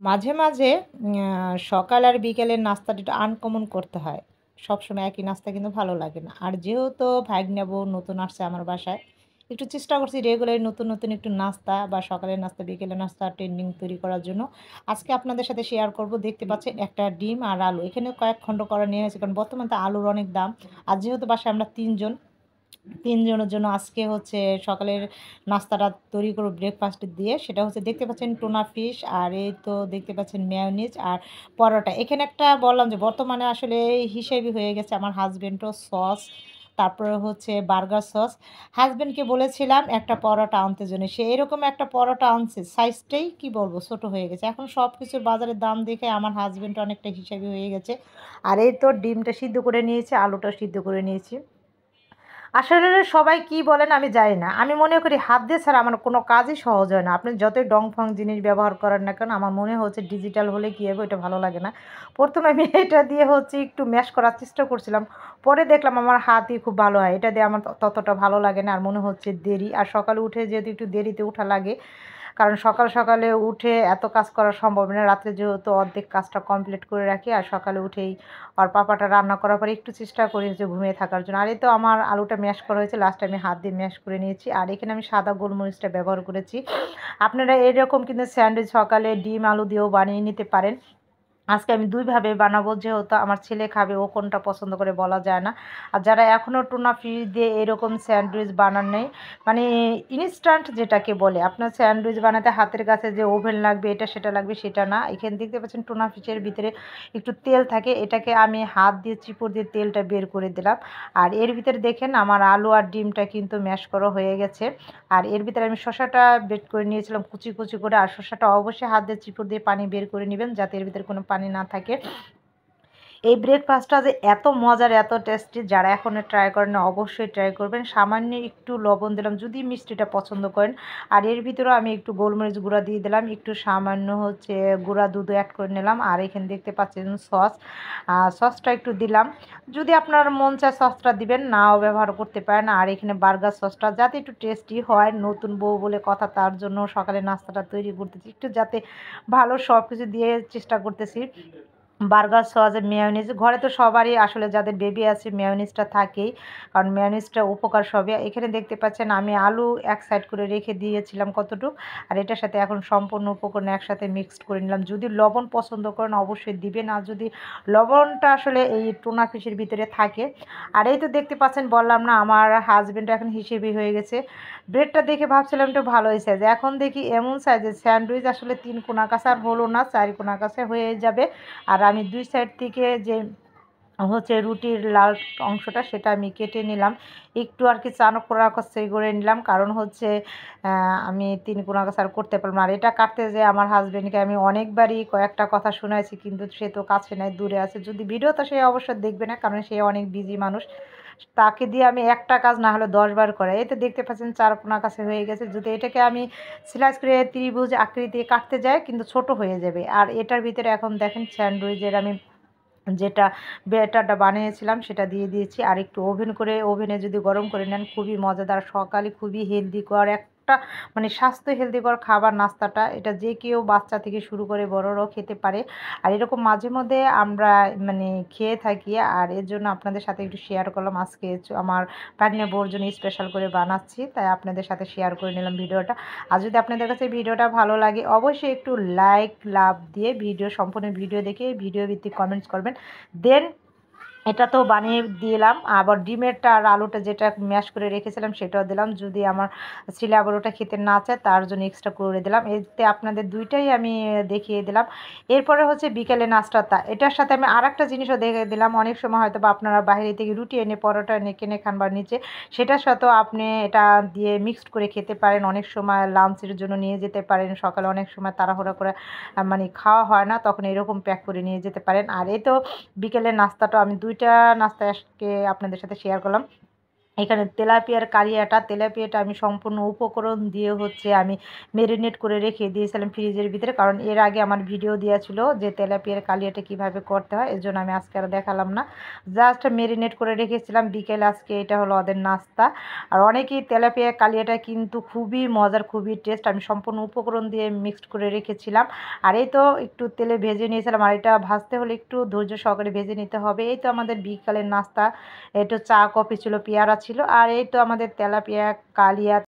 মাঝে, মাঝে সকাল আর বিকেলের নাস্তাটা একটু আনকমন করতে হয়। সবসময় একই নাস্তা কিন্তু ভালো লাগে না। আর যেহেতু ভাগ্না বউ নতুন আসছে আমার বাসায়, একটু চেষ্টা করছি রেগুলার নতুন, নতুন একটু নাস্তা বা সকালের নাস্তা, বিকেলের নাস্তা ট্রেন্ডিং তৈরি করার জন্য। আজকে আপনাদের সাথে শেয়ার করব। দেখতে পাচ্ছেন একটা ডিম আর আলু। এখানে কয়েক খণ্ড করা নিয়ে হয়েছে কারণ বর্তমানে তো আলুর অনেক দাম। আর যেহেতু বাসায় আমরা ৩ জন, ৩ জনের জন্য আজকে হচ্ছে সকালের নাস্তাটা তৈরি করব ব্রেকফাস্ট দিয়ে। সেটা হচ্ছে দেখতে পাচ্ছেন টুনা ফিশ আর এই তো দেখতে পাচ্ছেন মেয়োনিজ আর পরোটা। এখানে একটা বললাম যে বর্তমানে আসলে হিসেবি হয়ে গেছে আমার হাসব্যান্ডও সস, তারপরে হচ্ছে বার্গার সস। হাসব্যান্ডকে বলেছিলাম একটা পরোটা আনতে জন্য। সে এরকম একটা পরোটা আনছে, সাইজটাই কি বলবো ছোট হয়ে গেছে। এখন সবকিছুর বাজারের দাম দেখে আমার হাসব্যান্ড অনেকটা হিসেবি হয়ে গেছে। আর এই তো ডিমটা সিদ্ধ করে নিয়েছি, আলুটাও সিদ্ধ করে নিয়েছি। আসলে সবাই কি বলেন আমি জানি না। আমি মনে করি হাত দিয়ে ছাড়া আমার কোনো কাজই সহজ হয় না। আপনি যতই ডং-ফং জিনিস ব্যবহার করেন না কেন, আমার মনে হচ্ছে ডিজিটাল হলে কি হবে ওইটা ভালো লাগে না। ১ম এ আমি এটা দিয়ে হচ্ছে একটু ম্যাশ করার চেষ্টা করছিলাম। পরে দেখলাম আমার হাতই খুব ভালো হয়। এটা দিয়ে আমার ততটা ভালো লাগে না। আর মনে হচ্ছে দেরি। আর সকালে উঠে যেহেতু একটু দেরিতে উঠা লাগে, কারণ সকাল সকালে উঠে এত কাজ করা সম্ভব না। রাত্রে যেহেতু অর্ধেক কাজটা কমপ্লিট করে রাখি আর সকালে উঠেই আর পাপাটা রান্না করার পরে একটু চেষ্টা করি যে ঘুমিয়ে থাকার জন্য। আর এই তো আমার আলুটা ম্যাশ করা হয়েছে। লাস্টে আমি হাত দিয়ে ম্যাশ করে নিয়েছি। আর এখানে আমি সাদা গোলমরিচটা ব্যবহার করেছি। আপনারা এরকম কিন্তু স্যান্ডউইচ সকালে ডিম আলু দিয়েও বানিয়ে নিতে পারেন। আজকে আমি ২ ভাবে বানাবো যেহেতু আমার ছেলে খাবে, ও কোনটা পছন্দ করে বলা যায় না। আর যারা এখনও টুনা ফিশ দিয়ে এরকম স্যান্ডউইচ বানান নাই, মানে ইনস্ট্যান্ট যেটাকে বলে, আপনার স্যান্ডউইচ বানাতে হাতের কাছে যে ওভেন লাগবে, এটা সেটা লাগবে সেটা না। এখানে দেখতে পাচ্ছেন টুনা ফিশের ভিতরে একটু তেল থাকে। এটাকে আমি হাত দিয়ে চিপড় দিয়ে তেলটা বের করে দিলাম। আর এর ভিতরে দেখেন আমার আলু আর ডিমটা কিন্তু ম্যাশ করা হয়ে গেছে। আর এর ভিতরে আমি শসাটা বের করে নিয়েছিলাম কুচি, কুচি করে। আর শসাটা অবশ্যই হাত দিয়ে চিপড় দিয়ে পানি বের করে নিবেন যাতে এর ভিতরে কোনো পানি না থাকে। এই ব্রেকফাস্টটা যে এত মজার, এত টেস্টি, যারা এখনো ট্রাই করেন নাই অবশ্যই ট্রাই করবেন। সামান্য একটু লবণ দিলাম যদি মিষ্টিটা পছন্দ করেন। আর এর ভিতরেও আমি একটু গোলমরিচ গুঁড়া দিয়ে দিলাম। একটু সামান্য হচ্ছে গুঁড়া দুধও এড করে নিলাম। আর এখানে দেখতে পাচ্ছেন সস। সসটা একটু দিলাম। যদি আপনার মন চায় সসটা দিবেন, নাও ব্যবহার করতে পারেন। আর এখানে বার্গার সসটা যাতে একটু টেস্টি হয়, নতুন বউ বলে কথা, তার জন্য সকালে নাস্তাটা তৈরি করতেছি। একটু যাতে ভালো সবকিছু দিয়ে চেষ্টা করতেছি। বার্গার সস, মেয়োনিজ ঘরে তো সবারই আসলে যাদের বেবি আছে মেয়োনিজটা থাকেই। কারণ মেয়োনিজটা উপকার সবই। এখানে দেখতে পাচ্ছেন আমি আলু এক সাইড করে রেখে দিয়েছিলাম কতটুক। আর এটার সাথে এখন সম্পূর্ণ উপকরণ একসাথে মিক্সড করে নিলাম। যদি লবণ পছন্দ করেন অবশ্যই দিবেন। আর যদি লবণটা আসলে এই টুনা ফিশের ভিতরে থাকে। আর এই তো দেখতে পাচ্ছেন বললাম না আমার হাসব্যান্ড এখন হিসেবি হয়ে গেছে। ব্রেডটা দেখে ভাবছিলাম একটু ভালোই সাইজ। এখন দেখি এমন সাইজের স্যান্ডউইচ আসলে ৩ কোনা কাছে আর হলো না, ৪ কোনা কাছে হয়ে যাবে। আর আমি ২ সাইড থেকে যে হচ্ছে রুটির লাল অংশটা সেটা আমি কেটে নিলাম। একটু আরকি চাণক্য করে নিলাম। কারণ হচ্ছে আমি ৩ কোনা কাছে আর করতে পারলাম না। আর এটা কাটতে যেয়ে আমার হাসব্যান্ডকে আমি অনেকবারই কয়েকটা কথা শুনাইছি কিন্তু সে তো কাছে নাই, দূরে আছে। যদি ভিডিওটা সে অবশ্যই দেখবে না কারণ সে অনেক বিজি মানুষ। তাকে দিয়ে আমি একটা কাজ না হলে ১০ বার করাই। এই তো দেখতে পাচ্ছেন ৪ কোনা কাছে হয়ে গেছে। যদি এটাকে আমি স্লাইস করে ত্রিভুজ আকৃতি কাটতে যাই কিন্তু ছোট হয়ে যাবে। আর এটার ভিতরে এখন দেখেন স্যান্ডউইচের আমি যেটা ব্যাটারটা বানিয়েছিলাম সেটা দিয়ে দিয়েছি। আর একটু ওভেনে যদি গরম করে নেন খুবই মজাদার, সকালে খুবই হেলদিকর একটা, মানে স্বাস্থ্য হেলদিকর খাবার নাস্তাটা। এটা যে কেউ বাচ্চা থেকে শুরু করে বড়রাও খেতে পারে। আর এরকম মাঝে মধ্যে আমরা মানে খেয়ে থাকি। আর এর জন্য আপনাদের সাথে একটু শেয়ার করলাম। আজকে আমার ভাগ্নে বউর জন্য স্পেশাল করে বানাচ্ছি, তাই আপনাদের সাথে শেয়ার করে নিলাম ভিডিওটা। আর যদি আপনাদের কাছে ভিডিওটা ভালো লাগে অবশ্যই একটু লাইক লাভ দিয়ে সম্পূর্ণ ভিডিও দেখে ভিডিও ভিত্তিক কমেন্টস করবেন। দেন এটা তো বানিয়ে দিলাম। আবার ডিমেরটা আর আলুটা যেটা ম্যাশ করে রেখেছিলাম সেটাও দিলাম। যদি আমার ছেলে আবার ওটা খেতে না চায় তার জন্য এক্সট্রা করে দিলাম। এতে আপনাদের ২ টাই আমি দেখিয়ে দিলাম। এরপরে হচ্ছে বিকেলে নাস্তাটা। এটার সাথে আমি আরেকটা জিনিসও দেখিয়ে দিলাম। অনেক সময় হয়তোবা আপনারা বাইরে থেকে রুটি এনে পরোটা এনে কিনে খান বা নিচে, সেটার সাথেও আপনি এটা দিয়ে মিক্সড করে খেতে পারেন। অনেক সময় লাঞ্চের জন্য নিয়ে যেতে পারেন। সকালে অনেক সময় তাড়াহুড়া করে মানে খাওয়া হয় না, তখন এরকম প্যাক করে নিয়ে যেতে পারেন। আর এই তো বিকেলের নাস্তাটা আমি ২ টা নাস্তা আজকে আপনাদের সাথে শেয়ার করলাম। এখানে তেলাপিয়াটা আমি সম্পূর্ণ উপকরণ দিয়ে হচ্ছে আমি মেরিনেট করে রেখে দিয়েছিলাম ফ্রিজের ভিতরে, কারণ এর আগে আমার ভিডিও দেওয়া ছিল যে তেলাপিয়ার কালিয়াটা কিভাবে করতে হয়, এর জন্য আমি আজকে আর দেখালাম না। জাস্ট মেরিনেট করে রেখেছিলাম বিকেলে, আজকে এটা হলো ওদের নাস্তা। আর অনেকেই তেলাপিয়া কালিয়াটা কিন্তু খুবই মজার, খুবই টেস্ট। আমি সম্পূর্ণ উপকরণ দিয়ে মিক্সড করে রেখেছিলাম। আর এই তো একটু তেলে ভেজে নিয়েছিলাম, আর এটা ভাজতে হলে একটু ধৈর্য সহকারে ভেজে নিতে হবে। এই তো আমাদের বিকালের নাস্তা, একটু চা কফি ছিল, পেয়ারা ছিল, আর এই তো আমাদের তেলাপিয়া কালিয়া।